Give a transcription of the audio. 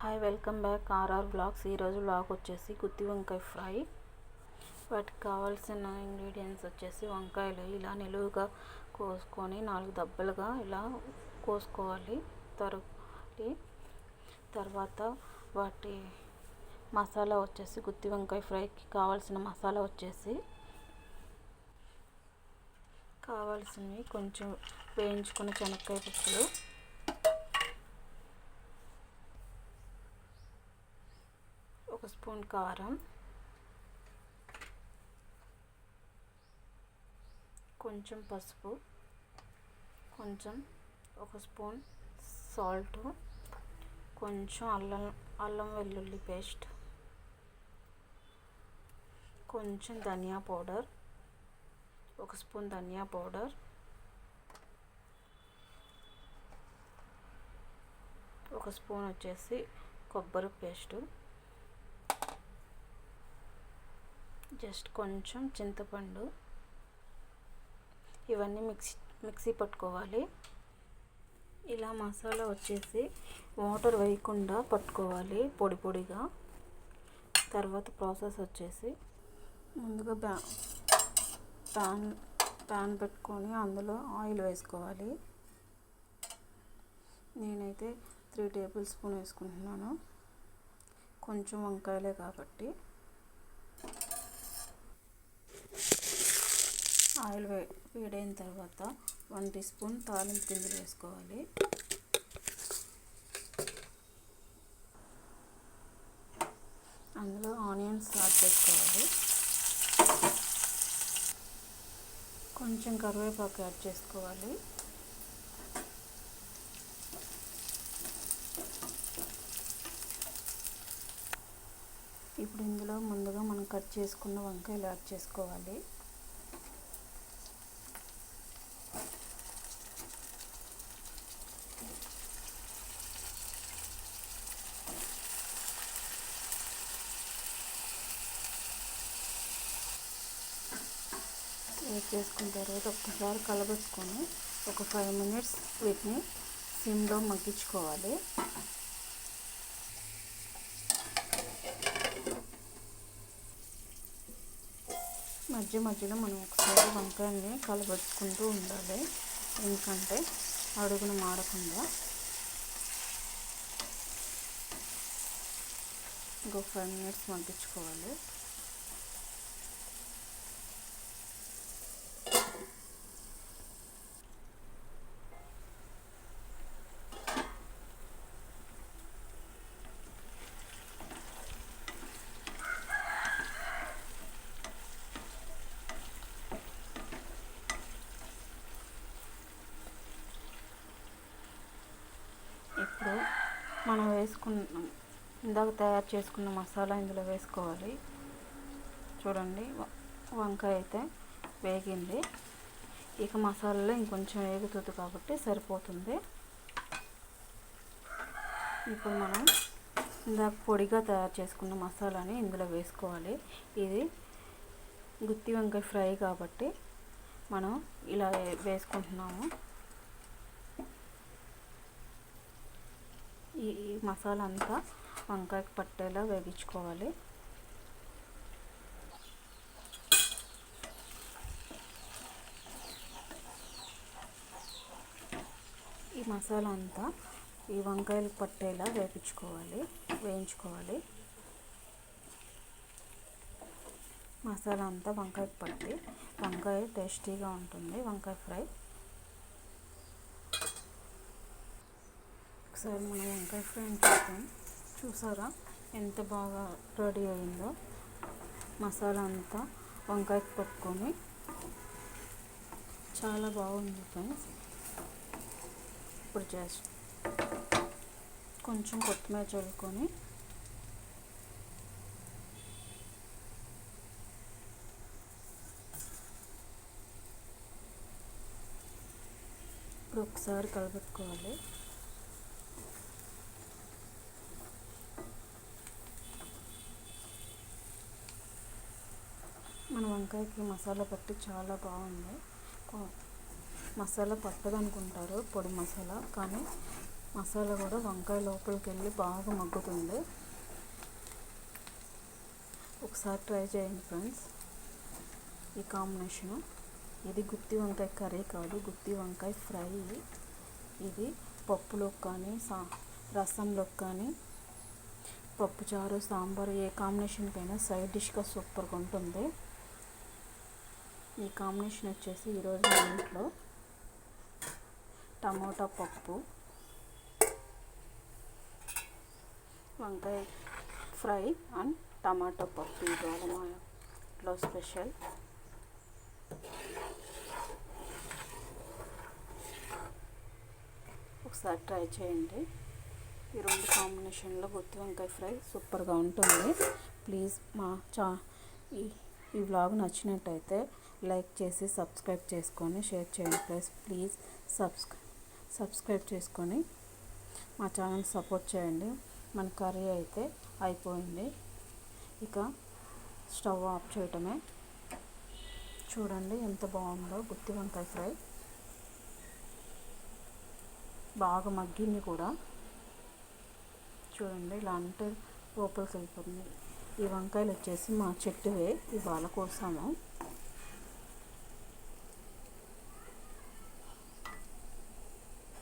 Hi, welcome back RR blogs. ఈరోజు blog వచ్చేసి గుత్తి వంకాయ ఫ్రై. వాటికి కావాల్సిన ఇంగ్రీడియంట్స్ వచ్చేసి వంకాయలు ఇలా నిలువుగా కోసుకొని 4 దబ్బలుగా ఇలా కోసుకోవాలి. తర్వాత వాటి మసాలా వచ్చేసి గుత్తి వంకాయ ఫ్రైకి కావాల్సిన మసాలా వచ్చేసి కావాల్సినవి కొంచెం వేయించుకున్న శనక్కాయ పప్పులు, ఒక స్పూన్ కారం, కొంచెం పసుపు, కొంచెం ఒక స్పూన్ సాల్ట్, కొంచెం అల్లం వెల్లుల్లి పేస్ట్, కొంచెం ధనియా పౌడర్, ఒక స్పూన్ ధనియా పౌడర్, ఒక స్పూన్ వచ్చేసి కొబ్బరి పేస్టు, జస్ట్ కొంచెం చింతపండు. ఇవన్నీ మిక్సీ పట్టుకోవాలి. ఇలా మసాలా వచ్చేసి వాటర్ వేయకుండా పట్టుకోవాలి పొడి పొడిగా. తర్వాత ప్రాసెస్ వచ్చేసి ముందుగా ప్యాన్ పెట్టుకొని అందులో ఆయిల్ వేసుకోవాలి. నేనైతే 3 టేబుల్ స్పూన్ వేసుకుంటున్నాను, కొంచెం వంకాయలే కాబట్టి. ఆయిల్ వేడైన తర్వాత 1 టీ స్పూన్ తాలింపు గింజలు వేసుకోవాలి. అందులో ఆనియన్స్ యాడ్ చేసుకోవాలి. కొంచెం కరివేపాకు యాడ్ చేసుకోవాలి. ఇప్పుడు ఇందులో ముందుగా మనం కట్ చేసుకున్న వంకాయలు యాడ్ చేసుకోవాలి. యాడ్ చేసుకున్న తర్వాత ఒక్కసారి కలబెట్టుకొని ఒక 5 మినిట్స్ వీటిని సిమ్లో మగ్గించుకోవాలి. మధ్యలో మనం ఒకసారి వంకాయని కలబెట్టుకుంటూ ఉండాలి, ఎందుకంటే అడుగున మాడకుండా. ఇంకొక 5 మినిట్స్ మగ్గించుకోవాలి. ఇప్పుడు మనం ఇందాక తయారు చేసుకున్న మసాలా ఇందులో వేసుకోవాలి. చూడండి, వంకాయ అయితే వేగింది. ఇక మసాలాలో ఇంకొంచెం వేగుతుంది కాబట్టి సరిపోతుంది. ఇప్పుడు మనం ఇందాక పొడిగా తయారు చేసుకున్న మసాలాని ఇందులో వేసుకోవాలి. ఇది గుత్తి వంకాయ ఫ్రై కాబట్టి మనం ఇలా వేసుకుంటున్నాము. ఈ మసాలా అంతా వంకాయకి పట్టేలా వేగించుకోవాలి. ఈ మసాలా అంతా ఈ వంకాయలకు పట్టేలా వేయించుకోవాలి. మసాలా అంతా వంకాయకి పట్టి వంకాయ టేస్టీగా ఉంటుంది వంకాయ ఫ్రై. ఒకసారి మనం వంకాయ ఫ్రై చూసారా ఎంత బాగా రెడీ అయిందో. మసాలా అంతా వంకాయకి పట్టుకొని చాలా బాగుంది ఫ్రెండ్స్. ఇప్పుడు జస్ట్ కొంచెం కొత్తిమీర చల్లుకొని ఇప్పుడు ఒకసారి కలపెట్టుకోవాలి. మన వంకాయకి మసాలా పట్టి చాలా బాగుంది. మసాలా పట్టదు అనుకుంటారు, పొడి మసాలా, కానీ మసాలా కూడా వంకాయ లోపలికి వెళ్ళి బాగా మగ్గుతుంది. ఒకసారి ట్రై చేయండి ఫ్రెండ్స్ ఈ కాంబినేషను. ఇది గుత్తి వంకాయ కర్రీ కాదు, గుత్తి వంకాయ ఫ్రై. ఇది పప్పులోకి కానీ రసంలోకి కానీ, పప్పుచారు, సాంబార్ ఏ కాంబినేషన్కైనా సైడ్ డిష్గా సూపర్గా ఉంటుంది. ఈ కాంబినేషన్ వచ్చేసి ఈరోజు మా ఇంట్లో టమోటా పప్పు, వంకాయ ఫ్రై అండ్ టమాటో పప్పు ఇవాళ మా ఇంట్లో స్పెషల్. ఒకసారి ట్రై చేయండి. ఈ రెండు కాంబినేషన్లో గుత్తి వంకాయ ఫ్రై సూపర్గా ఉంటుంది. ప్లీజ్ మా ఈ వ్లాగ్ నచ్చినట్టయితే లైక్ చేసి సబ్స్క్రైబ్ చేసుకొని షేర్ చేయండి. ప్లీజ్ సబ్స్క్రైబ్ చేసుకొని మా ఛానల్ సపోర్ట్ చేయండి. మన కర్రీ అయితే అయిపోయింది, ఇక స్టవ్ ఆఫ్ చేయటమే. చూడండి ఎంత బాగుందో గుత్తి వంకాయ ఫ్రై, బాగా మగ్గింది కూడా. చూడండి ఇలా అంటే లోపలికి వెళ్ళిపోతుంది. ఈ వంకాయలు వచ్చేసి మా చెట్టువే, ఇవాళ కోసాము.